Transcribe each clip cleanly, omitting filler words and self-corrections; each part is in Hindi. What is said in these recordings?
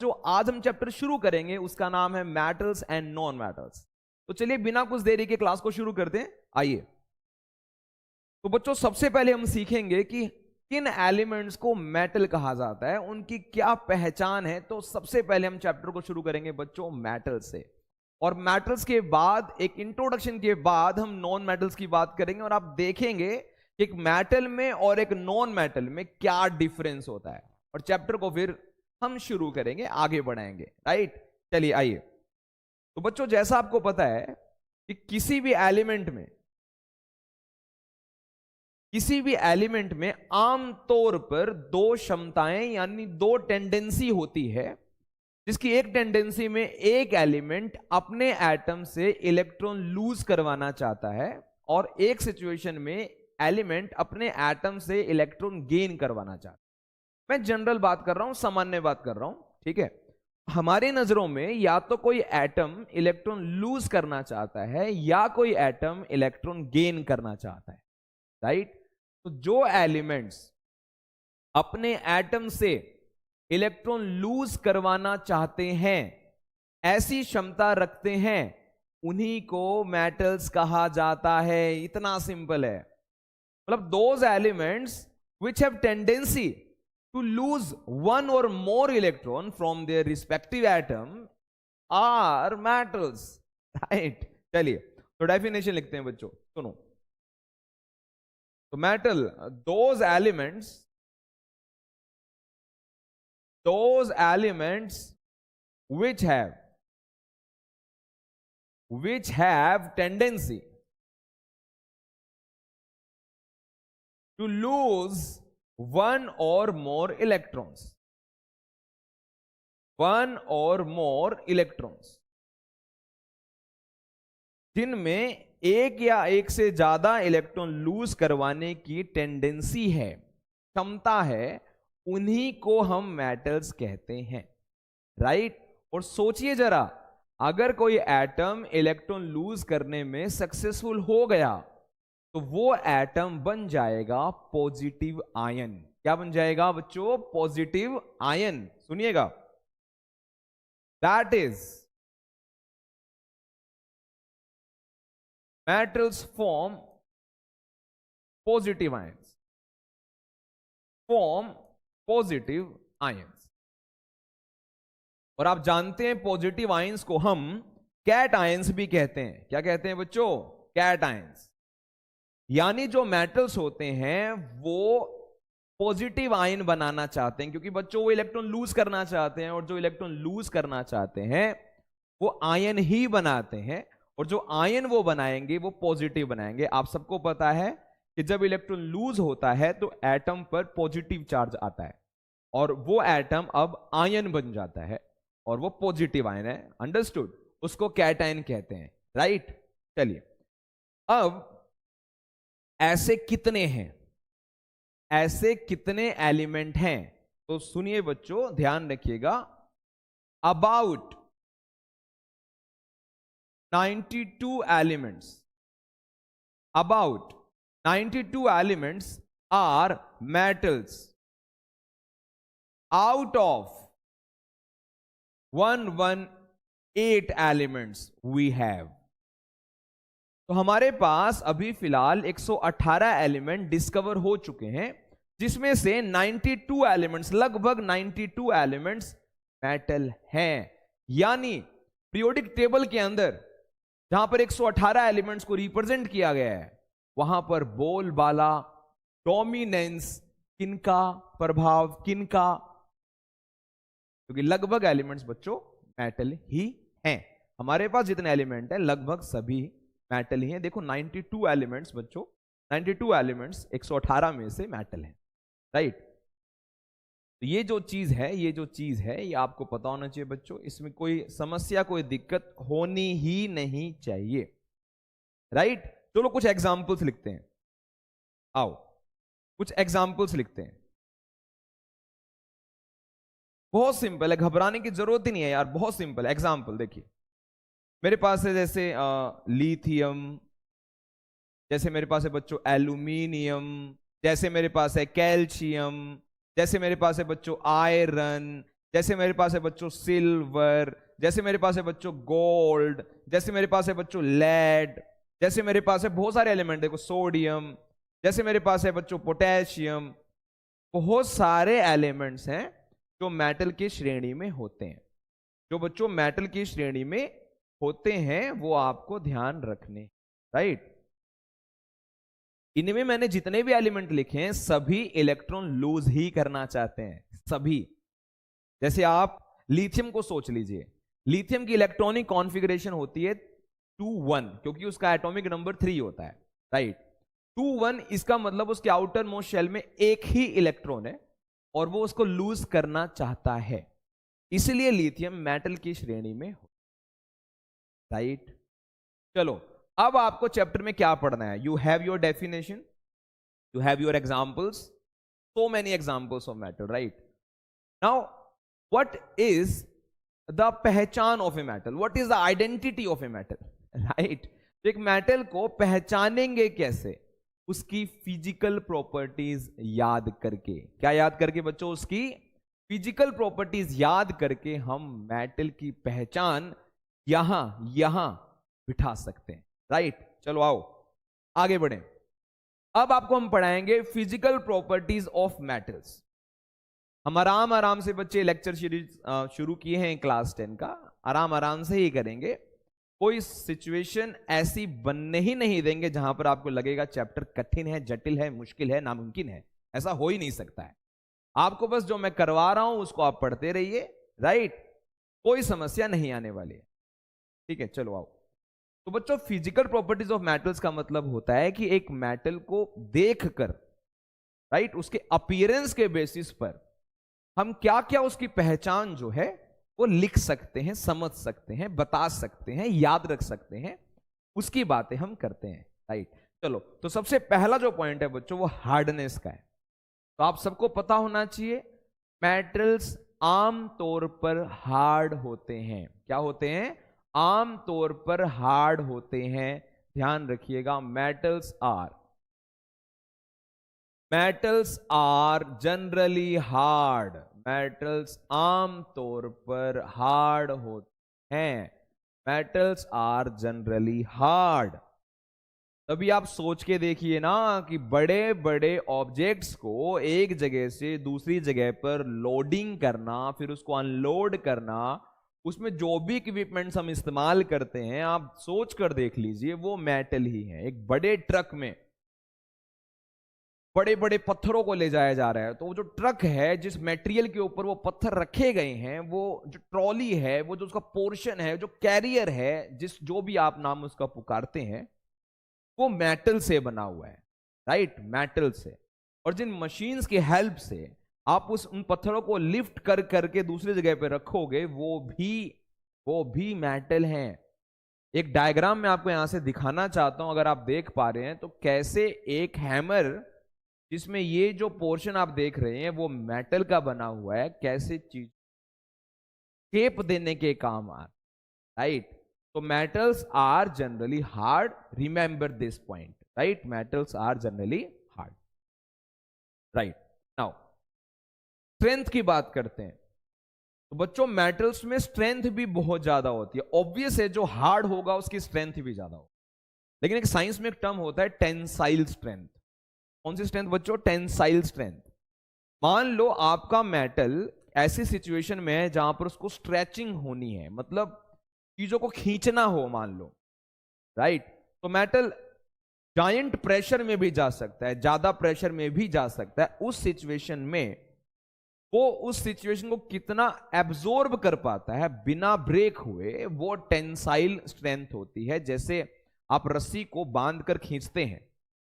जो आज हम चैप्टर शुरू करेंगे उसका नाम है मेटल्स एंड नॉन मेटल्स। तो चलिए बिना कुछ देरी के क्लास को शुरू करते हैं, आइए। तो बच्चों सबसे पहले हम सीखेंगे कि किन एलिमेंट्स को मेटल कहा जाता है, उनकी क्या पहचान है। तो सबसे पहले हम चैप्टर को शुरू करेंगे बच्चों मेटल से, और मेटल्स के बाद एक इंट्रोडक्शन के बाद हम नॉन मेटल्स की बात करेंगे, और आप देखेंगे कि एक मेटल में और एक नॉन मेटल में क्या डिफरेंस होता है, और चैप्टर को फिर हम शुरू करेंगे, आगे बढ़ाएंगे। राइट, चलिए आइए। तो बच्चों जैसा आपको पता है कि किसी भी एलिमेंट में आमतौर पर दो क्षमताएं यानी दो टेंडेंसी होती है, जिसकी एक टेंडेंसी में एक एलिमेंट अपने एटम से इलेक्ट्रॉन लूज करवाना चाहता है, और एक सिचुएशन में एलिमेंट अपने एटम से इलेक्ट्रॉन गेन करवाना चाहता है। मैं जनरल बात कर रहा हूं, सामान्य बात कर रहा हूं, ठीक है। हमारी नजरों में या तो कोई एटम इलेक्ट्रॉन लूज करना चाहता है या कोई एटम इलेक्ट्रॉन गेन करना चाहता है। राइट, तो जो एलिमेंट्स अपने एटम से इलेक्ट्रॉन लूज करवाना चाहते हैं, ऐसी क्षमता रखते हैं, उन्हीं को मेटल्स कहा जाता है। इतना सिंपल है। मतलब those elements which have tendency to lose one or more electron from their respective atom are metals. Right, चलिए तो डेफिनेशन लिखते हैं बच्चों, सुनो। तो metal, those elements which have tendency to lose one or more electrons, जिनमें एक या एक से ज्यादा इलेक्ट्रॉन लूज करवाने की टेंडेंसी है, क्षमता है, उन्हीं को हम मेटल्स कहते हैं। राइट, और सोचिए जरा, अगर कोई एटम इलेक्ट्रॉन लूज करने में सक्सेसफुल हो गया तो वो एटम बन जाएगा पॉजिटिव आयन। क्या बन जाएगा बच्चों? Positive ion. सुनिएगा, that is metals form positive ions, और आप जानते हैं पॉजिटिव आयंस को हम कैट आयंस भी कहते हैं। क्या कहते हैं बच्चों? Cations. यानी जो मेटल्स होते हैं वो पॉजिटिव आयन बनाना चाहते हैं, क्योंकि बच्चों वो इलेक्ट्रॉन लूज करना चाहते हैं, और जो इलेक्ट्रॉन लूज करना चाहते हैं वो आयन ही बनाते हैं, और जो आयन वो बनाएंगे वो पॉजिटिव बनाएंगे। आप सबको पता है कि जब इलेक्ट्रॉन लूज होता है तो एटम पर पॉजिटिव चार्ज आता है, और वो एटम अब आयन बन जाता है, और वो पॉजिटिव आयन है। अंडरस्टूड? उसको कैटायन कहते हैं। राइट, चलिए अब ऐसे कितने एलिमेंट हैं? तो सुनिए बच्चों, ध्यान रखिएगा। About 92 elements are metals out of 118 elements we have. तो हमारे पास अभी फिलहाल 118 एलिमेंट डिस्कवर हो चुके हैं, जिसमें से 92 एलिमेंट्स, लगभग 92 एलिमेंट्स मेटल हैं। यानी पीरियोडिक टेबल के अंदर जहां पर 118 एलिमेंट्स को रिप्रेजेंट किया गया है, वहां पर बोलबाला डोमिनेंस किनका, प्रभाव किनका? क्योंकि लगभग एलिमेंट्स बच्चों मेटल ही हैं। हमारे पास जितने एलिमेंट हैं लगभग सभी मेटल ही हैं। देखो 92 एलिमेंट्स बच्चों, 92 एलिमेंट्स 118 में से मेटल हैं। राइट, तो ये जो चीज है ये आपको पता होना चाहिए बच्चों। इसमें कोई समस्या, कोई दिक्कत होनी ही नहीं चाहिए। राइट, चलो कुछ एग्जाम्पल्स लिखते हैं। आओ कुछ एग्जाम्पल्स लिखते हैं। बहुत सिंपल है, घबराने की जरूरत ही नहीं है यार, बहुत सिंपल एग्जाम्पल। देखिए मेरे पास है जैसे लिथियम, जैसे मेरे पास है बच्चों एल्यूमिनियम, जैसे मेरे पास है कैल्शियम, जैसे मेरे पास है बच्चों आयरन, जैसे मेरे पास है बच्चों सिल्वर, जैसे मेरे पास है बच्चों गोल्ड, जैसे मेरे पास है बच्चों लेड, जैसे मेरे पास है बहुत सारे एलिमेंट, देखो सोडियम, जैसे मेरे पास है बच्चों पोटेशियम। बहुत सारे एलिमेंट्स हैं जो मेटल की श्रेणी में होते हैं। जो बच्चों मेटल की श्रेणी में होते हैं वो आपको ध्यान रखने, राइट। इनमें मैंने जितने भी एलिमेंट लिखे हैं सभी इलेक्ट्रॉन लूज ही करना चाहते हैं, सभी। जैसे आप लिथियम को सोच लीजिए, लिथियम की इलेक्ट्रॉनिक कॉन्फ़िगरेशन होती है 2 1, क्योंकि उसका एटॉमिक नंबर 3 होता है, राइट। 2 1 इसका मतलब उसके आउटर मोस्ट शेल में एक ही इलेक्ट्रॉन है और वो उसको लूज करना चाहता है, इसलिए लिथियम मेटल की श्रेणी में हो, राइट। चलो अब आपको चैप्टर में क्या पढ़ना है? You have your definition, you have your examples, so many examples of metal, right. Now what is the पहचान of a metal, what is the identity of a metal, right. तो एक मेटल को पहचानेंगे कैसे? उसकी फिजिकल प्रॉपर्टीज याद करके। क्या याद करके बच्चों? उसकी फिजिकल प्रॉपर्टीज याद करके हम मेटल की पहचान यहां बिठा सकते हैं, राइट। चलो आओ आगे बढ़ें। अब आपको हम पढ़ाएंगे फिजिकल प्रॉपर्टीज ऑफ मेटल्स। हम आराम आराम से बच्चे लेक्चर सीरीज शुरू किए हैं क्लास 10 का, आराम आराम से ही करेंगे। कोई सिचुएशन ऐसी बनने ही नहीं देंगे जहां पर आपको लगेगा चैप्टर कठिन है, जटिल है, मुश्किल है, नामुमकिन है। ऐसा हो ही नहीं सकता है। आपको बस जो मैं करवा रहा हूं उसको आप पढ़ते रहिए, राइट। कोई समस्या नहीं आने वाली है, ठीक है। चलो आओ। तो बच्चों फिजिकल प्रॉपर्टीज ऑफ मेटल्स का मतलब होता है कि एक मेटल को देखकर, राइट, उसके अपीयरेंस के बेसिस पर हम क्या क्या उसकी पहचान जो है वो लिख सकते हैं, समझ सकते हैं, बता सकते हैं, याद रख सकते हैं, उसकी बातें हम करते हैं, राइट। चलो तो सबसे पहला जो पॉइंट है बच्चों वो हार्डनेस का है। तो आप सबको पता होना चाहिए मेटल्स आम तौर पर हार्ड होते हैं। क्या होते हैं? आम तौर पर हार्ड होते हैं। ध्यान रखिएगा, metals are generally hard. Metals आम तौर पर हार्ड होते हैं। Metals are generally hard. तभी आप सोच के देखिए ना कि बड़े बड़े ऑब्जेक्ट्स को एक जगह से दूसरी जगह पर लोडिंग करना, फिर उसको अनलोड करना, उसमें जो भी इक्विपमेंट्स हम इस्तेमाल करते हैं आप सोच कर देख लीजिए वो मेटल ही है। एक बड़े ट्रक में बड़े बड़े पत्थरों को ले जाया जा रहा है, तो वो जो ट्रक है, जिस मटेरियल के ऊपर वो पत्थर रखे गए हैं, वो जो ट्रॉली है, वो जो उसका पोर्शन है, जो कैरियर है, जो भी आप नाम उसका पुकारते हैं, वो मेटल से बना हुआ है, राइट, मेटल से। और जिन मशीन्स की हेल्प से आप उन पत्थरों को लिफ्ट कर करके दूसरी जगह पे रखोगे वो भी मेटल हैं। एक डायग्राम में आपको यहां से दिखाना चाहता हूं, अगर आप देख पा रहे हैं तो कैसे एक हैमर जिसमें ये जो पोर्शन आप देख रहे हैं वो मेटल का बना हुआ है, कैसे चीज शेप देने के काम आ, राइट। तो metals are generally hard, remember this point, right. Metals are generally hard, right. Now strength की बात करते हैं। तो बच्चों मेटल्स में स्ट्रेंथ भी बहुत ज्यादा होती है। ऑब्वियस है जो हार्ड होगा उसकी स्ट्रेंथ भी ज्यादा होगी, लेकिन एक साइंस में एक टर्म होता है टेंसाइल स्ट्रेंथ। कौन सी स्ट्रेंथ बच्चों? Tensile strength. मान लो आपका मेटल ऐसी सिचुएशन में है जहां पर उसको स्ट्रेचिंग होनी है, मतलब चीजों को खींचना हो, मान लो, राइट। तो मेटल जायंट प्रेशर में भी जा सकता है, ज्यादा प्रेशर में भी जा सकता है। उस सिचुएशन में वो उस सिचुएशन को कितना एब्जॉर्ब कर पाता है बिना ब्रेक हुए, वो टेंसाइल स्ट्रेंथ होती है। जैसे आप रस्सी को बांध कर खींचते हैं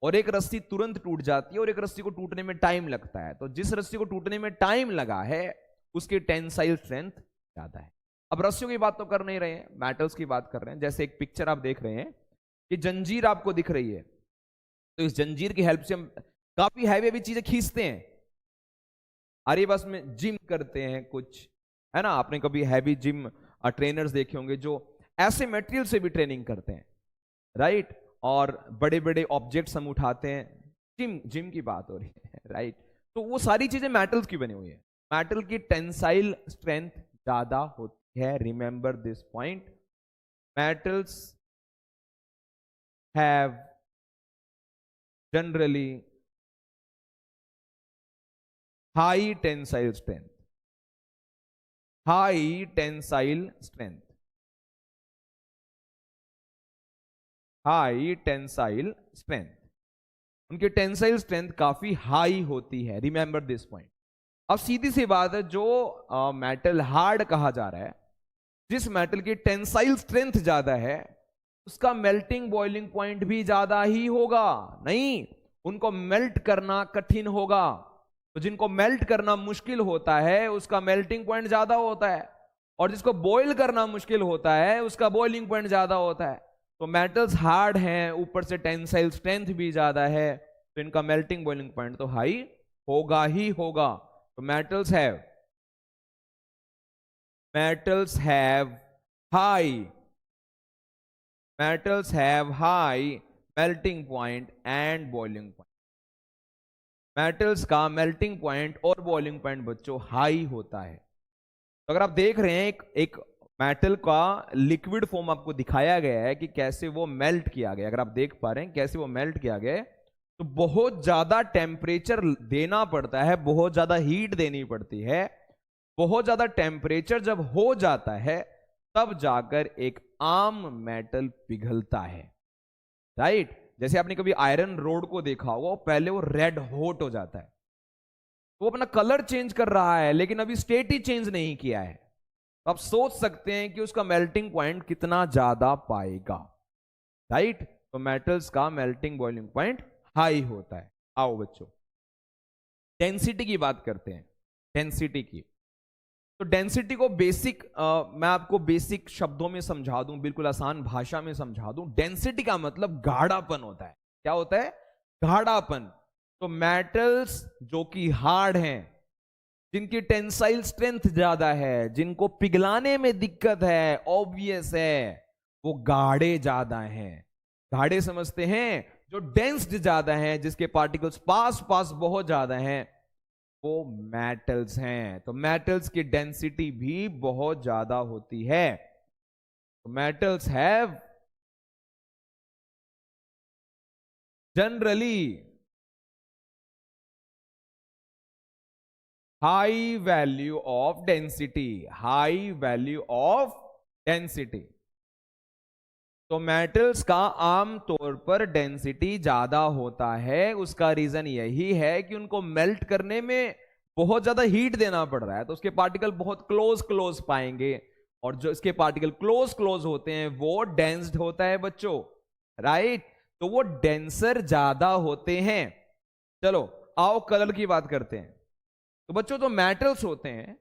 और एक रस्सी तुरंत टूट जाती है और एक रस्सी को टूटने में टाइम लगता है, तो जिस रस्सी को टूटने में टाइम लगा है उसकी टेंसाइल स्ट्रेंथ ज्यादा है। अब रस्सियों की बात तो कर नहीं रहे हैं, मेटल्स की बात कर रहे हैं। जैसे एक पिक्चर आप देख रहे हैं, ये जंजीर आपको दिख रही है, तो इस जंजीर की हेल्प से हम काफी हैवी हैवी चीजें खींचते हैं। अरे बस में जिम करते हैं कुछ, है ना। आपने कभी हैवी जिम ट्रेनर्स देखे होंगे जो ऐसे मटेरियल से भी ट्रेनिंग करते हैं, राइट। और बड़े बड़े ऑब्जेक्ट्स हम उठाते हैं, जिम की बात हो रही है, राइट। तो वो सारी चीजें मेटल्स की बनी हुई है। मेटल की टेंसाइल स्ट्रेंथ ज्यादा होती है। Remember this point, metals have generally high tensile strength, high tensile strength, high tensile strength, उनकी टेंसाइल स्ट्रेंथ काफी हाई होती है। Remember this point. अब सीधी सी बात है, जो मेटल हार्ड कहा जा रहा है, जिस मेटल की टेंसाइल स्ट्रेंथ ज्यादा है, उसका मेल्टिंग बॉइलिंग पॉइंट भी ज्यादा ही होगा। नहीं, उनको मेल्ट करना कठिन होगा। तो जिनको मेल्ट करना मुश्किल होता है उसका मेल्टिंग पॉइंट ज्यादा होता है, और जिसको बॉयल करना मुश्किल होता है उसका बॉइलिंग पॉइंट ज्यादा होता है। तो मेटल्स हार्ड हैं, ऊपर से टेंसाइल स्ट्रेंथ भी ज्यादा है, तो इनका मेल्टिंग बॉइलिंग पॉइंट तो हाई होगा ही होगा। तो metals have high melting point and boiling point. Metals का मेल्टिंग पॉइंट और बॉइलिंग पॉइंट बच्चों हाई होता है। तो अगर आप देख रहे हैं एक मेटल का लिक्विड फॉर्म आपको दिखाया गया है कि कैसे वो मेल्ट किया गया, अगर आप देख पा रहे हैं कैसे वो मेल्ट किया गया है, तो बहुत ज्यादा टेम्परेचर देना पड़ता है, बहुत ज्यादा हीट देनी पड़ती है। बहुत ज्यादा टेम्परेचर जब हो जाता है तब जाकर एक आम मेटल पिघलता है, राइट। जैसे आपने कभी आयरन रोड को देखा होगा, पहले वो रेड हॉट हो जाता है, वो अपना कलर चेंज कर रहा है लेकिन अभी स्टेट ही चेंज नहीं किया है। तो आप सोच सकते हैं कि उसका मेल्टिंग पॉइंट कितना ज्यादा पाएगा, राइट। तो मेटल्स का मेल्टिंग बॉइलिंग पॉइंट हाई होता है। आओ बच्चों डेंसिटी की बात करते हैं। डेंसिटी की, तो डेंसिटी को बेसिक मैं आपको बेसिक शब्दों में समझा दूं, बिल्कुल आसान भाषा में समझा दूं। डेंसिटी का मतलब गाढ़ापन होता है। क्या होता है? गाढ़ापन। तो मेटल्स जो कि हार्ड हैं, जिनकी टेंसाइल स्ट्रेंथ ज्यादा है, जिनको पिघलाने में दिक्कत है, ऑब्वियस है, वो गाढ़े ज्यादा हैं। गाढ़े समझते हैं? जो डेंस्ड ज्यादा हैं, जिसके पार्टिकल्स पास पास बहुत ज्यादा हैं, वो मेटल्स हैं। तो मेटल्स की डेंसिटी भी बहुत ज्यादा होती है। तो metals have generally high value of density, high value of density. तो मेटल्स का आमतौर पर डेंसिटी ज्यादा होता है। उसका रीजन यही है कि उनको मेल्ट करने में बहुत ज्यादा हीट देना पड़ रहा है, तो उसके पार्टिकल बहुत क्लोज क्लोज पाएंगे, और जो इसके पार्टिकल क्लोज क्लोज होते हैं वो डेंस्ड होता है बच्चों, राइट। तो वो डेंसर ज्यादा होते हैं। चलो आओ कलर की बात करते हैं। तो बच्चों जो मेटल्स होते हैं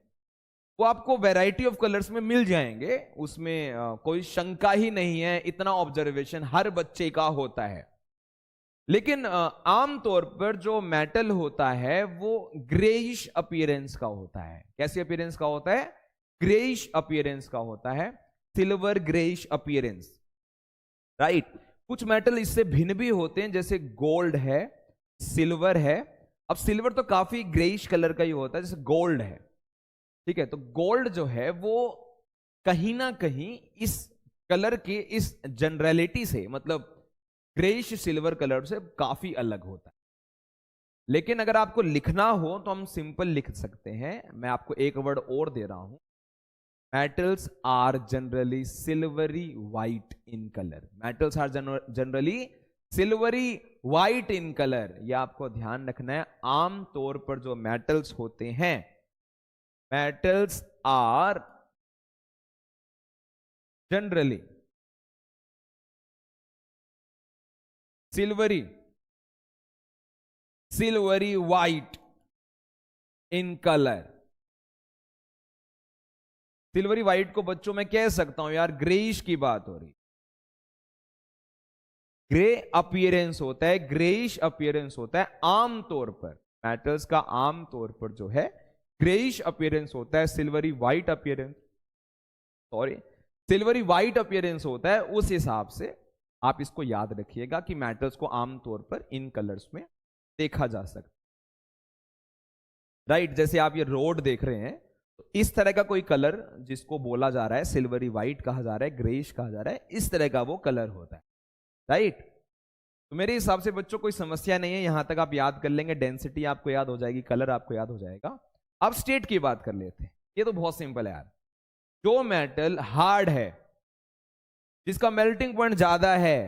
वो आपको वैरायटी ऑफ कलर्स में मिल जाएंगे, उसमें कोई शंका ही नहीं है, इतना ऑब्जर्वेशन हर बच्चे का होता है। लेकिन आमतौर पर जो मेटल होता है वो ग्रेइश अपीयरेंस का होता है। कैसी अपीयरेंस का होता है? ग्रेइश अपीयरेंस का होता है, सिल्वर ग्रेइश अपीयरेंस, राइट। कुछ मेटल इससे भिन्न भी होते हैं, जैसे गोल्ड है, सिल्वर है। अब सिल्वर तो काफी ग्रेइश कलर का ही होता है, जैसे गोल्ड है, ठीक है। तो गोल्ड जो है वो कहीं ना कहीं इस कलर के इस जनरलिटी से, मतलब ग्रेइश सिल्वर कलर से काफी अलग होता है। लेकिन अगर आपको लिखना हो तो हम सिंपल लिख सकते हैं। मैं आपको एक वर्ड और दे रहा हूं, metals are generally silvery white in colour. Metals are generally silvery white in colour. यह आपको ध्यान रखना है। आमतौर पर जो मेटल्स होते हैं, metals are generally silvery white in colour. Silvery white को बच्चों में कह सकता हूं यार, ग्रेइश की बात हो रही, ग्रे अपीयरेंस होता है, ग्रेइश अपीयरेंस होता है आमतौर पर। मेटल्स का आमतौर पर जो है ग्रेइश अपीयरेंस होता है, silvery white appearance, sorry silvery white appearance होता है। उस हिसाब से आप इसको याद रखिएगा कि मेटल्स को आमतौर पर इन कलर्स में देखा जा सकता है। राइट। जैसे आप ये रोड देख रहे हैं, तो इस तरह का कोई कलर जिसको बोला जा रहा है सिल्वरी व्हाइट कहा जा रहा है, ग्रेइश कहा जा रहा है, इस तरह का वो कलर होता है। राइट। तो मेरे हिसाब से बच्चों कोई समस्या नहीं है, यहां तक आप याद कर लेंगे, डेंसिटी आपको याद हो जाएगी, कलर आपको याद हो जाएगा। अब स्टेट की बात कर लेते हैं, ये तो बहुत सिंपल है यार। जो मेटल हार्ड है, जिसका मेल्टिंग पॉइंट ज्यादा है,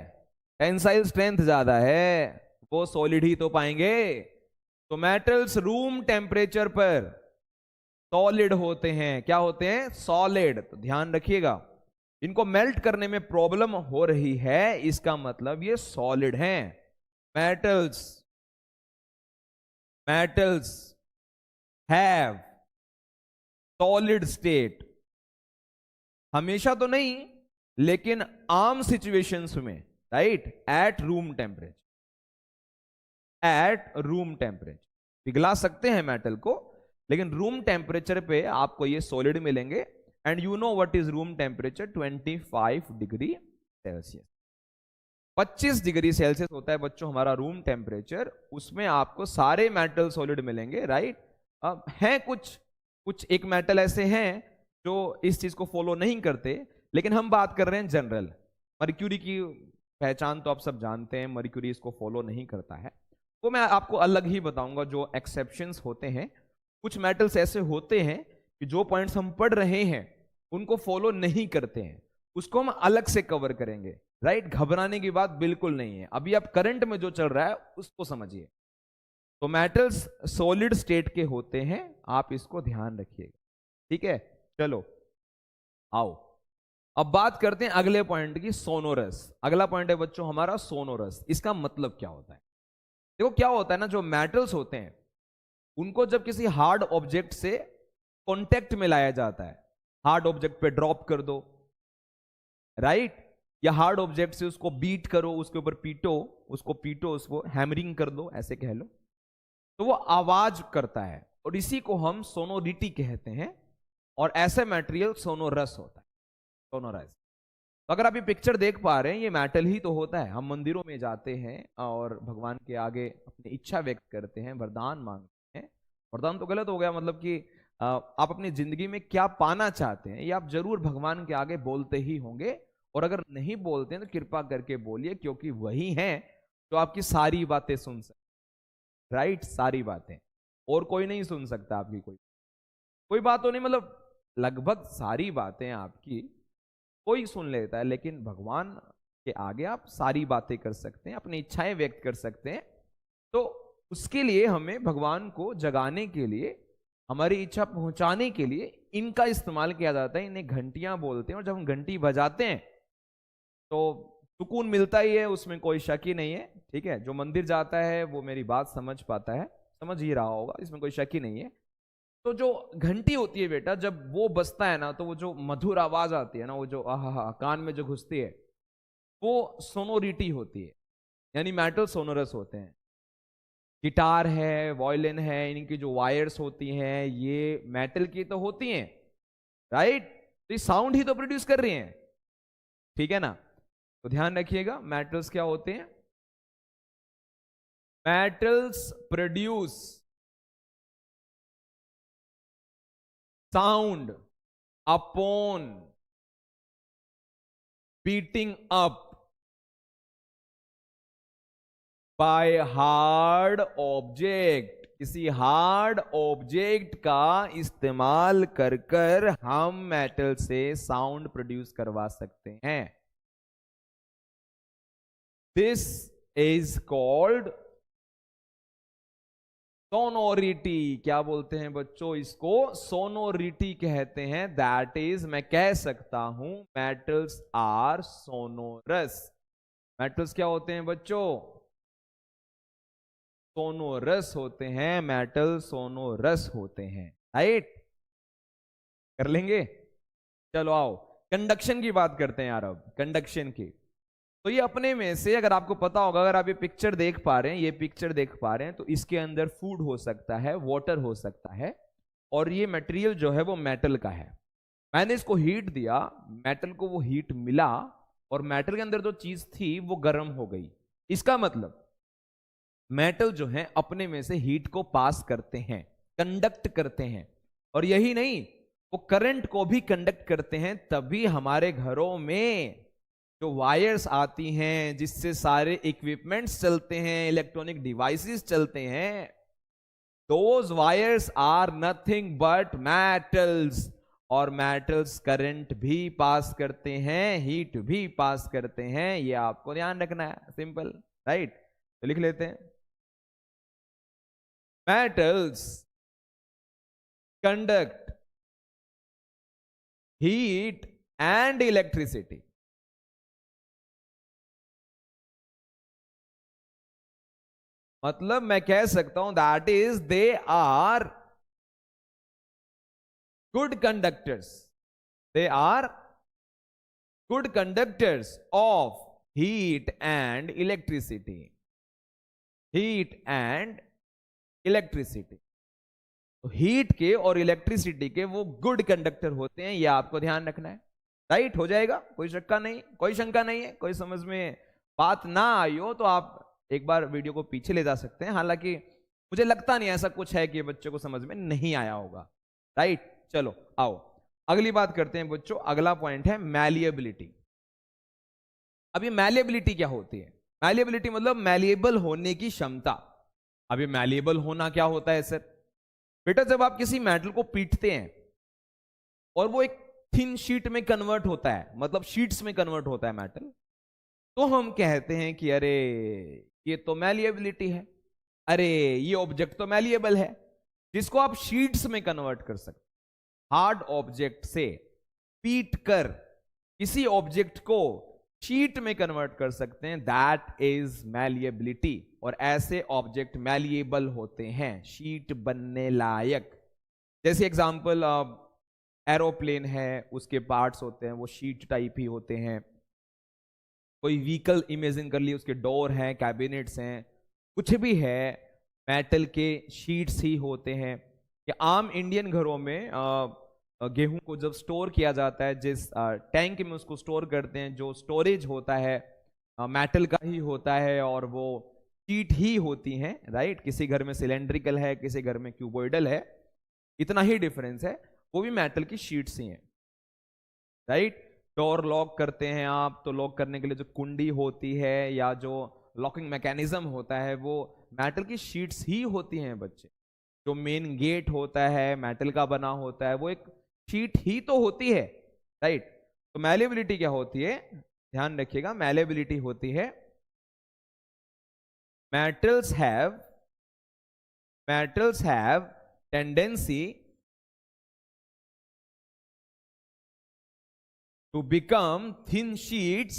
टेंसाइल स्ट्रेंथ ज्यादा है, वो सॉलिड ही तो पाएंगे। तो मेटल्स रूम टेम्परेचर पर सॉलिड होते हैं। क्या होते हैं? सॉलिड। तो ध्यान रखिएगा, इनको मेल्ट करने में प्रॉब्लम हो रही है, इसका मतलब ये सॉलिड हैं। Metals have solid state. हमेशा तो नहीं, लेकिन आम सिचुएशंस में, राइट, एट रूम टेम्परेचर। पिघला सकते हैं मेटल को, लेकिन रूम टेम्परेचर पे आपको ये सॉलिड मिलेंगे। And you know what is room temperature? 25 degree Celsius. 25 degree Celsius होता है बच्चों हमारा रूम टेम्परेचर, उसमें आपको सारे मेटल सॉलिड मिलेंगे। राइट। अब हैं कुछ एक मेटल ऐसे हैं जो इस चीज को फॉलो नहीं करते, लेकिन हम बात कर रहे हैं जनरल। मर्क्यूरी की पहचान तो आप सब जानते हैं, मर्क्यूरी इसको फॉलो नहीं करता है, वो मैं आपको अलग ही बताऊंगा जो एक्सेप्शंस होते हैं। कुछ मेटल्स ऐसे होते हैं कि जो पॉइंट्स हम पढ़ रहे हैं उनको फॉलो नहीं करते हैं, उसको हम अलग से कवर करेंगे। राइट। घबराने की बात बिल्कुल नहीं है, अभी आप करंट में जो चल रहा है उसको समझिए। तो मेटल्स सॉलिड स्टेट के होते हैं, आप इसको ध्यान रखिएगा। ठीक है, चलो आओ अब बात करते हैं अगले पॉइंट की, सोनोरस। अगला पॉइंट है बच्चों हमारा सोनोरस। इसका मतलब क्या होता है? देखो क्या होता है ना, जो मेटल्स होते हैं उनको जब किसी हार्ड ऑब्जेक्ट से कांटेक्ट में लाया जाता है, हार्ड ऑब्जेक्ट पे ड्रॉप कर दो, राइट, या हार्ड ऑब्जेक्ट से उसको बीट करो, उसके ऊपर पीटो, उसको हैमरिंग कर दो, ऐसे कह लो, तो वो आवाज करता है, और इसी को हम सोनोरिटी कहते हैं। और ऐसे मटेरियल सोनोरस होता है, सोनोरस। तो अगर आप ये पिक्चर देख पा रहे हैं, ये मेटल ही तो होता है। हम मंदिरों में जाते हैं और भगवान के आगे अपनी इच्छा व्यक्त करते हैं, वरदान मांगते हैं। वरदान तो गलत हो गया, मतलब कि आप अपनी जिंदगी में क्या पाना चाहते हैं ये आप जरूर भगवान के आगे बोलते ही होंगे, और अगर नहीं बोलते हैं तो कृपा करके बोलिए, क्योंकि वही हैं जो आपकी सारी बातें सुन सकते। राइट, सारी बातें, और कोई नहीं सुन सकता आपकी कोई बात तो नहीं, मतलब लगभग सारी बातें आपकी कोई सुन लेता है, लेकिन भगवान के आगे आप सारी बातें कर सकते हैं, अपनी इच्छाएं व्यक्त कर सकते हैं। तो उसके लिए हमें भगवान को जगाने के लिए, हमारी इच्छा पहुंचाने के लिए इनका इस्तेमाल किया जाता है। इन्हें घंटियां बोलते हैं, और जब हम घंटी बजाते हैं तो सुकून मिलता ही है, उसमें कोई शक ही नहीं है। ठीक है, जो मंदिर जाता है वो मेरी बात समझ पाता है, समझ ही रहा होगा, इसमें कोई शक ही नहीं है। तो जो घंटी होती है बेटा, जब वो बजता है ना, तो वो जो मधुर आवाज आती है ना, वो जो आहा कान में जो घुसती है, वो सोनोरिटी होती है, यानी मेटल सोनोरस होते हैं। गिटार है, वायलिन है, इनकी जो वायर्स होती हैं ये मेटल की तो होती हैं, राइट, तो ये साउंड ही तो प्रोड्यूस कर रही हैं। ठीक है ना, तो ध्यान रखिएगा, मेटल्स क्या होते हैं? Metals produce sound upon beating up by hard object। किसी हार्ड ऑब्जेक्ट का इस्तेमाल कर कर हम मेटल से साउंड प्रोड्यूस करवा सकते हैं। This is called sonority. क्या बोलते हैं बच्चों? इसको सोनोरिटी कहते हैं। दैट इज, मैं कह सकता हूं, मेटल्स आर सोनोरस। मेटल्स क्या होते हैं बच्चों? सोनोरस होते हैं, मेटल सोनोरस होते हैं। राइट, कर लेंगे। चलो आओ कंडक्शन की बात करते हैं यार। अब कंडक्शन की, तो ये अपने में से, अगर आपको पता होगा, अगर आप ये पिक्चर देख पा रहे हैं, ये पिक्चर देख पा रहे हैं, तो इसके अंदर फूड हो सकता है, वाटर हो सकता है, और ये मटेरियल जो है वो मेटल का है। मैंने इसको हीट दिया, मेटल को वो हीट मिला, और मेटल के अंदर जो चीज थी वो गर्म हो गई। इसका मतलब मेटल जो है अपने में से हीट को पास करते हैं। कंडक्ट करते हैं। और यही नहीं, वो करंट को भी कंडक्ट करते हैं। तभी हमारे घरों में जो वायर्स आती हैं जिससे सारे इक्विपमेंट्स चलते हैं, इलेक्ट्रॉनिक डिवाइसेस चलते हैं, those wires are nothing but metals. और मेटल्स करंट भी पास करते हैं, हीट भी पास करते हैं, ये आपको ध्यान रखना है। Simple, right? तो लिख लेते हैं, metals conduct heat and electricity. मतलब मैं कह सकता हूं that is they are good conductors, they are good conductors of heat and electricity, heat and electricity. तो हीट के और इलेक्ट्रिसिटी के वो गुड कंडक्टर होते हैं, ये आपको ध्यान रखना है। राइट? हो जाएगा, कोई शंका नहीं, कोई शंका नहीं है। कोई समझ में बात ना आई हो तो आप एक बार वीडियो को पीछे ले जा सकते हैं। हालांकि मुझे लगता नहीं ऐसा कुछ है कि बच्चों को समझ में नहीं आया होगा। राइट? चलो आओ अगली बात करते हैं बच्चों। अगला पॉइंट है मैलिएबिलिटी। अब ये मैलिएबिलिटी क्या होती है? मैलिएबिलिटी मतलब मैलिएबल होने की क्षमता। अब ये मैलिएबल होना क्या होता है सर? बेटा जब आप किसी मेटल को पीटते हैं और वो एक थिन शीट में कन्वर्ट होता है, मतलब शीट्स में कन्वर्ट होता है मेटल, तो हम कहते हैं कि अरे ये तो मैलिएबिलिटी है, अरे ये ऑब्जेक्ट तो मैलिएबल है, जिसको आप शीट्स में कन्वर्ट कर सकते। हार्ड ऑब्जेक्ट से पीट कर किसी ऑब्जेक्ट को शीट में कन्वर्ट कर सकते हैं, दैट इज मैलिएबिलिटी। और ऐसे ऑब्जेक्ट मैलिएबल होते हैं, शीट बनने लायक। जैसे एग्जांपल एरोप्लेन है, उसके पार्ट्स होते हैं वो शीट टाइप ही होते हैं। कोई व्हीकल इमेजिन कर लिए, उसके डोर हैं, कैबिनेट्स हैं, कुछ भी है, मेटल के शीट्स ही होते हैं। कि आम इंडियन घरों में गेहूं को जब स्टोर किया जाता है, जिस टैंक में उसको स्टोर करते हैं, जो स्टोरेज होता है मेटल का ही होता है और वो शीट ही होती हैं। राइट? किसी घर में सिलेंड्रिकल है, किसी घर में क्यूबॉइडल है, इतना ही डिफरेंस है, वो भी मेटल की शीट्स ही हैं। राइट? डोर लॉक करते हैं आप, तो लॉक करने के लिए जो कुंडी होती है या जो लॉकिंग मैकेनिज्म होता है वो मेटल की शीट्स ही होती हैं बच्चे। जो मेन गेट होता है मेटल का बना होता है, वो एक शीट ही तो होती है। राइट? तो मैलिएबिलिटी क्या होती है? ध्यान रखिएगा, मैलिएबिलिटी होती है metals have tendency to become thin sheets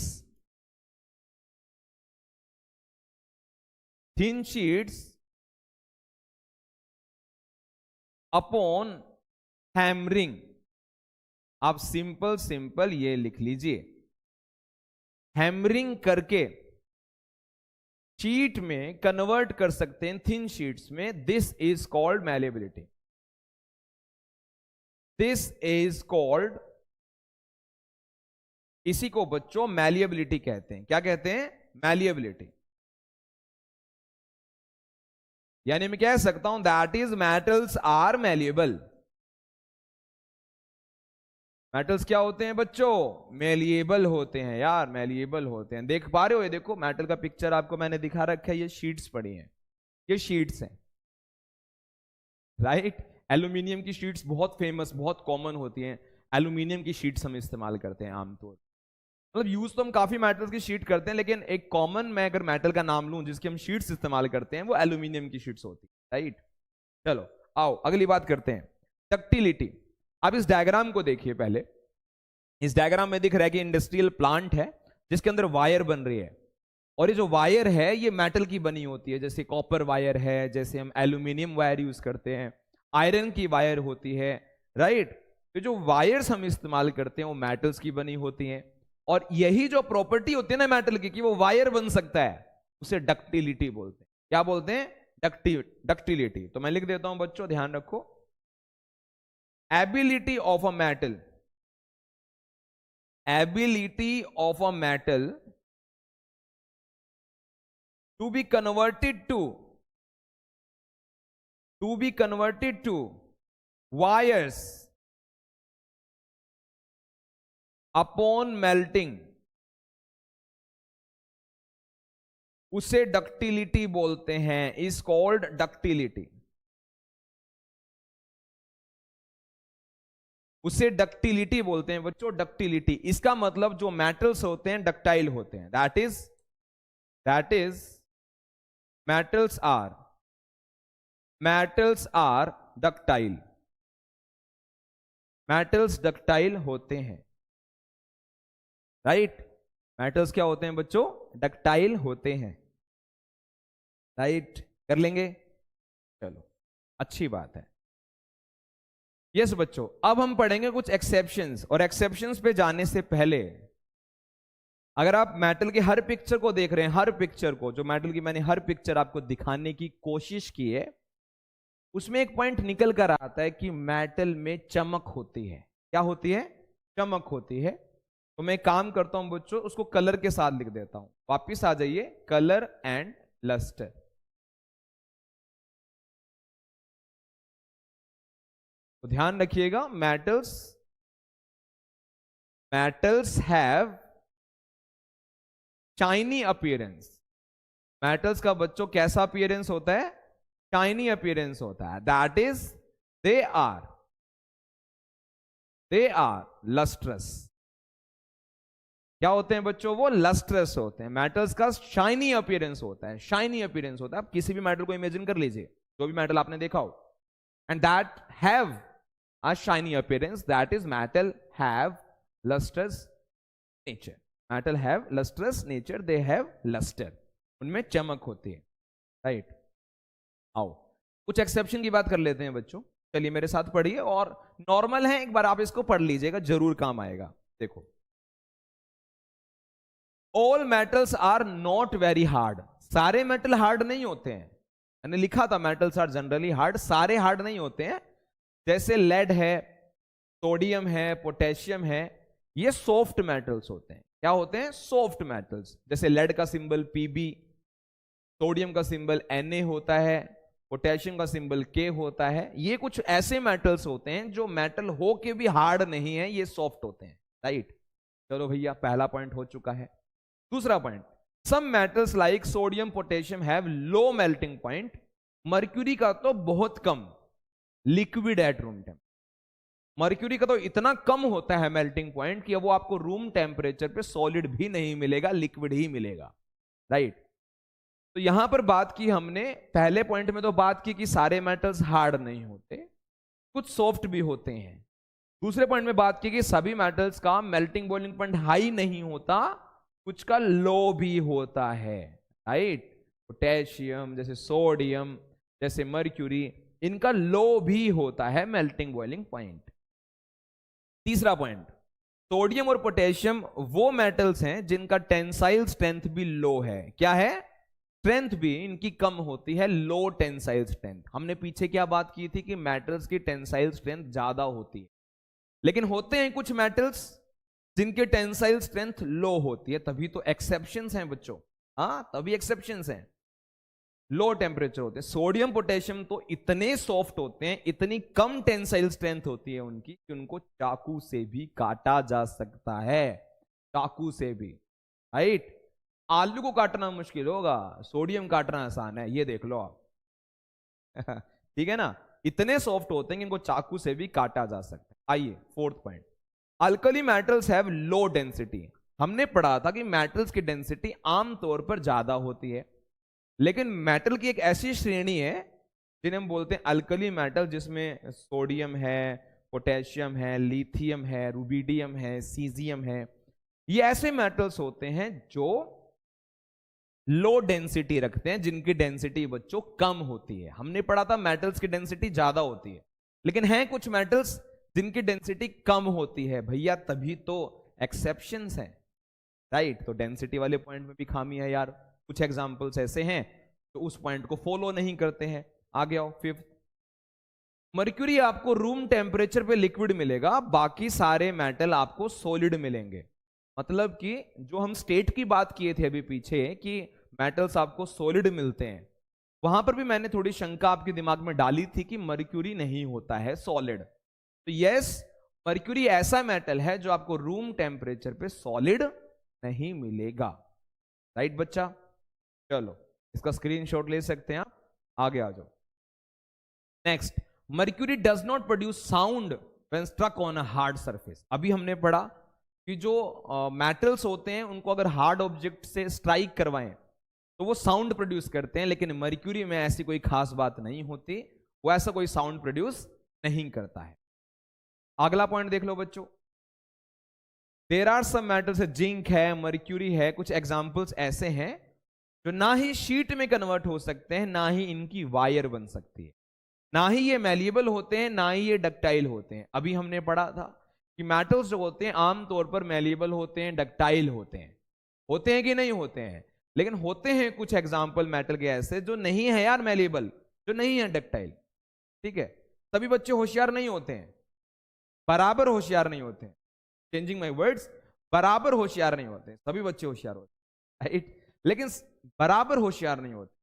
upon hammering। आप सिंपल ये लिख लीजिए, हैमरिंग करके शीट में कन्वर्ट कर सकते हैं, थिन शीट्स में। This is called malleability, this is called, इसी को बच्चों मैलिएबिलिटी कहते हैं। क्या कहते हैं? मैलिएबिलिटी। यानी मैं कह सकता हूं that is metals are malleable. Metals क्या होते हैं बच्चों? मैलिएबल होते हैं यार, मैलिएबल होते हैं। देख पा रहे हो? ये देखो मेटल का पिक्चर आपको मैंने दिखा रखा है, ये शीट्स पड़ी हैं, ये शीट्स हैं। राइट? एल्यूमिनियम की शीट्स बहुत फेमस, बहुत कॉमन होती हैं। एल्यूमिनियम की शीट्स हम इस्तेमाल करते हैं आमतौर, मतलब यूज तो हम काफी मेटल्स की शीट करते हैं, लेकिन एक कॉमन मैं अगर मेटल का नाम लूं जिसकी हम शीट्स इस्तेमाल करते हैं, वो एल्यूमिनियम की शीट्स होती है। राइट? चलो आओ अगली बात करते हैं, डक्टिलिटी। अब इस डायग्राम को देखिए पहले। इस डायग्राम में दिख रहा है कि इंडस्ट्रियल प्लांट है जिसके अंदर वायर बन रही है, और ये जो वायर है ये मेटल की बनी होती है। जैसे कॉपर वायर है, जैसे हम एल्यूमिनियम वायर यूज करते हैं, आयरन की वायर होती है। राइट? तो जो वायर्स हम इस्तेमाल करते हैं वो मेटल्स की बनी होती हैं, और यही जो प्रॉपर्टी होती है ना मेटल की कि वो वायर बन सकता है, उसे डक्टिलिटी बोलते हैं। क्या बोलते हैं? डक्टिलिटी। तो मैं लिख देता हूं बच्चों, ध्यान रखो, ability of a metal, ability of a metal to be converted to to be converted to wires upon melting, उसे डक्टिलिटी बोलते हैं, इज कॉल्ड डक्टिलिटी। उसे डक्टिलिटी बोलते हैं बच्चों, डक्टिलिटी। इसका मतलब जो मेटल्स होते हैं डक्टाइल होते हैं, that is metals are ductile, metals ductile होते हैं, राइट। मेटल्स क्या होते हैं बच्चों? डक्टाइल होते हैं, राइट। कर लेंगे, चलो अच्छी बात है। यस बच्चों, अब हम पढ़ेंगे कुछ एक्सेप्शंस, और एक्सेप्शंस पे जाने से पहले अगर आप मेटल के हर पिक्चर को देख रहे हैं, हर पिक्चर को, जो मेटल की मैंने हर पिक्चर आपको दिखाने की कोशिश की है, उसमें एक पॉइंट निकल कर आता है कि मेटल में चमक होती है। क्या होती है? चमक होती है। तो मैं काम करता हूं बच्चों, उसको कलर के साथ लिख देता हूं। वापिस आ जाइए, कलर एंड लस्टर। तो ध्यान रखिएगा, metals have shiny appearance. Metals का बच्चों कैसा अपीयरेंस होता है? शाइनी अपीयरेंस होता है। That is they are lustrous. क्या होते हैं बच्चों? वो लस्ट्रस होते हैं। मेटल्स का शाइनी अपीयरेंस होता है, शाइनी अपीयरेंस होता है। आप किसी भी मेटल को इमेजिन कर लीजिए, जो भी मेटल आपने देखा हो, and that have a shiny appearance, that is metal have lustrous nature, metal have lustrous nature, they have luster, उनमें चमक होती है, राइट। आओ कुछ एक्सेप्शन की बात कर लेते हैं बच्चों। चलिए मेरे साथ पढ़िए, और नॉर्मल है, एक बार आप इसको पढ़ लीजिएगा, जरूर काम आएगा। देखो, all metals are not very hard. सारे मेटल हार्ड नहीं होते हैं, मैंने लिखा था मेटल्स आर जनरली हार्ड, सारे हार्ड नहीं होते हैं। जैसे लेड है, सोडियम है, पोटेशियम है, ये सॉफ्ट मेटल्स होते हैं। क्या होते हैं? Soft metals. जैसे लेड का सिंबल Pb, सोडियम का सिंबल Na होता है, पोटेशियम का सिंबल K होता है। ये कुछ ऐसे मेटल्स होते हैं जो मेटल हो के भी हार्ड नहीं है, ये सॉफ्ट होते हैं, राइट। चलो भैया, पहला पॉइंट हो चुका है। दूसरा point, some metals like sodium, potassium have low melting point. Mercury का तो बहुत कम, liquid at room temperature. Mercury का तो इतना कम होता है मेल्टिंग पॉइंट कि वो आपको रूम टेम्परेचर पे सॉलिड भी नहीं मिलेगा, लिक्विड ही मिलेगा, राइट। तो यहां पर बात की हमने, पहले पॉइंट में तो बात की कि सारे मेटल्स हार्ड नहीं होते, कुछ सॉफ्ट भी होते हैं। दूसरे पॉइंट में बात की कि सभी मेटल्स का मेल्टिंग बॉइलिंग पॉइंट हाई नहीं होता, कुछ का लो भी होता है, राइट। पोटेशियम, जैसे सोडियम, जैसे मर्क्यूरी, इनका लो भी होता है मेल्टिंग बॉइलिंग पॉइंट। तीसरा पॉइंट, सोडियम और पोटेशियम वो मेटल्स हैं जिनका टेंसाइल स्ट्रेंथ भी लो है। क्या है? स्ट्रेंथ भी इनकी कम होती है, लो टेंसाइल स्ट्रेंथ। हमने पीछे क्या बात की थी कि मेटल्स की टेंसाइल स्ट्रेंथ ज्यादा होती है, लेकिन होते हैं कुछ मेटल्स जिनके टेंसाइल स्ट्रेंथ लो होती है। तभी तो एक्सेप्शंस हैं बच्चों, हाँ, तभी एक्सेप्शंस हैं, लो टेम्परेचर होते हैं। सोडियम पोटेशियम तो इतने सॉफ्ट होते हैं, इतनी कम टेंसाइल स्ट्रेंथ होती है उनकी कि उनको चाकू से भी काटा जा सकता है, चाकू से भी, राइट। आलू को काटना मुश्किल होगा, सोडियम काटना आसान है, ये देख लो आप। ठीक है ना, इतने सॉफ्ट होते हैं कि इनको चाकू से भी काटा जा सकता है। आइए fourth point, alkali metals have low density. हमने पढ़ा था कि मेटल्स की डेंसिटी आमतौर पर ज्यादा होती है, लेकिन मेटल की एक ऐसी श्रेणी है जिन्हें हम बोलते हैं अल्कली मेटल, जिसमें सोडियम है, पोटेशियम है, लिथियम है, रुबिडियम है, सीजियम है। ये ऐसे मेटल्स होते हैं जो लो डेंसिटी रखते हैं, जिनकी डेंसिटी बच्चों कम होती है। हमने पढ़ा था मेटल्स की डेंसिटी ज्यादा होती है, लेकिन हैं कुछ मेटल्स जिनकी डेंसिटी कम होती है भैया, तभी तो एक्सेप्शंस हैं, राइट। तो डेंसिटी वाले पॉइंट में भी खामी है यार। कुछ एग्जाम्पल्स ऐसे हैं तो उस पॉइंट को फॉलो नहीं करते हैं। आगे आओ, फिफ्थ, मर्क्यूरी आपको रूम टेम्परेचर पे लिक्विड मिलेगा, बाकी सारे मेटल आपको सॉलिड मिलेंगे। मतलब कि जो हम स्टेट की बात किए थे अभी पीछे कि मेटल्स आपको सॉलिड मिलते हैं, वहां पर भी मैंने थोड़ी शंका आपके दिमाग में डाली थी कि मर्क्यूरी नहीं होता है सॉलिड। तो यस, मर्क्यूरी ऐसा मेटल है जो आपको रूम टेम्परेचर पे सॉलिड नहीं मिलेगा। राइट बच्चा? चलो इसका स्क्रीनशॉट ले सकते हैं आप, आगे आ जाओ। Next, mercury does not produce sound when struck on a hard surface. अभी हमने पढ़ा कि जो मेटल्स होते हैं उनको अगर हार्ड ऑब्जेक्ट से स्ट्राइक करवाएं तो वो साउंड प्रोड्यूस करते हैं, लेकिन मर्क्यूरी में ऐसी कोई खास बात नहीं होती, वो ऐसा कोई साउंड प्रोड्यूस नहीं करता है। अगला पॉइंट देख लो बच्चों, there are some metals, zinc है, मर्क्यूरी है, कुछ एग्जांपल्स ऐसे हैं जो ना ही शीट में कन्वर्ट हो सकते हैं, ना ही इनकी वायर बन सकती है, ना ही ये मैलिएबल होते हैं, ना ही ये डक्टाइल होते हैं। अभी हमने पढ़ा था कि मेटल्स जो होते हैं आमतौर पर मैलिएबल होते हैं, डक्टाइल होते हैं कि नहीं होते हैं, लेकिन होते हैं कुछ एग्जाम्पल मेटल के ऐसे जो नहीं है यार मैलिएबल, जो नहीं है डक्टाइल। ठीक है, सभी बच्चे होशियार नहीं होते हैं, बराबर होशियार नहीं होते हैं, चेंजिंग माई वर्ड्स, बराबर होशियार नहीं होते, सभी बच्चे होशियार होते हैं राइट, लेकिन बराबर होशियार नहीं होते।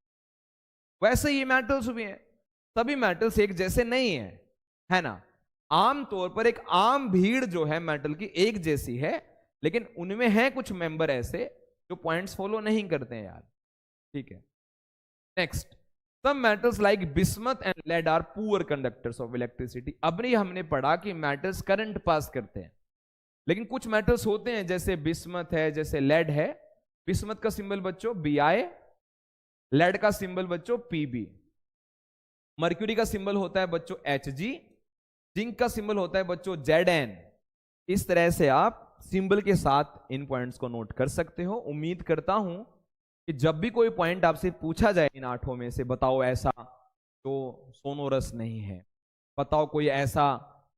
वैसे ये मेटल्स भी हैं, सभी मेटल्स एक जैसे नहीं है ना। आमतौर पर एक आम भीड़ जो है मेटल की एक जैसी है, लेकिन उनमें है कुछ मेंबर ऐसे जो पॉइंट्स फॉलो नहीं करते हैं यार। ठीक है, next, some metals like bismuth and lead are poor conductors of electricity. अब नहीं हमने पढ़ा कि मेटल्स करंट पास करते हैं, लेकिन कुछ मेटल्स होते हैं जैसे बिस्मथ है, जैसे लेड है। बिस्मथ का सिंबल बच्चों Bi, लेड का सिंबल बच्चों Pb, मर्क्यूरी का सिंबल होता है बच्चों Hg, जिंक का सिंबल होता है बच्चों Zn। इस तरह से आप सिंबल के साथ इन पॉइंट्स को नोट कर सकते हो। उम्मीद करता हूं कि जब भी कोई पॉइंट आपसे पूछा जाए इन 8 में से, बताओ ऐसा जो सोनोरस नहीं है, बताओ कोई ऐसा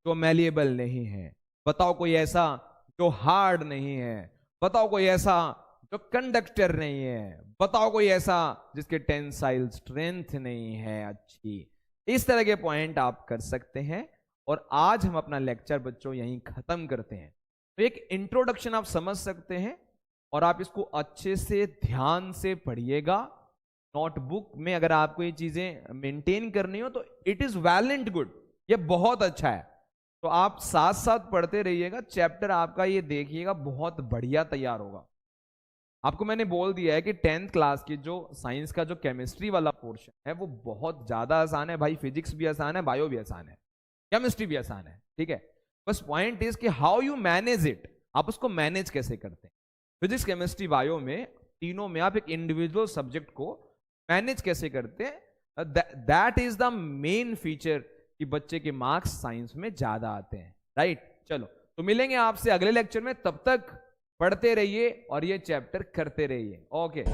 जो मैलिएबल नहीं है, बताओ कोई ऐसा जो हार्ड नहीं है, बताओ कोई ऐसा जो कंडक्टर नहीं है, बताओ कोई ऐसा जिसके टेंसाइल स्ट्रेंथ नहीं है अच्छी। इस तरह के पॉइंट आप कर सकते हैं। और आज हम अपना लेक्चर बच्चों यहीं खत्म करते हैं। तो एक इंट्रोडक्शन आप समझ सकते हैं और आप इसको अच्छे से ध्यान से पढ़िएगा। नोटबुक में अगर आपको ये चीजें मेंटेन करनी हो तो it is well and good, ये बहुत अच्छा है। तो आप साथ साथ पढ़ते रहिएगा, चैप्टर आपका ये देखिएगा बहुत बढ़िया तैयार होगा। आपको मैंने बोल दिया है कि 10th क्लास की जो साइंस का जो केमिस्ट्री वाला पोर्शन है वो बहुत ज्यादा आसान है भाई। फिजिक्स भी आसान है, बायो भी आसान है, केमिस्ट्री भी आसान है। ठीक है, बस पॉइंट इज कि हाउ यू मैनेज इट, आप उसको मैनेज कैसे करते हैं। फिजिक्स केमिस्ट्री बायो में तीनों में आप एक इंडिविजुअल सब्जेक्ट को मैनेज कैसे करते हैं, that is the main feature कि बच्चे के मार्क्स साइंस में ज्यादा आते हैं। राइट, चलो तो मिलेंगे आपसे अगले लेक्चर में, तब तक पढ़ते रहिए और ये चैप्टर करते रहिए। ओके।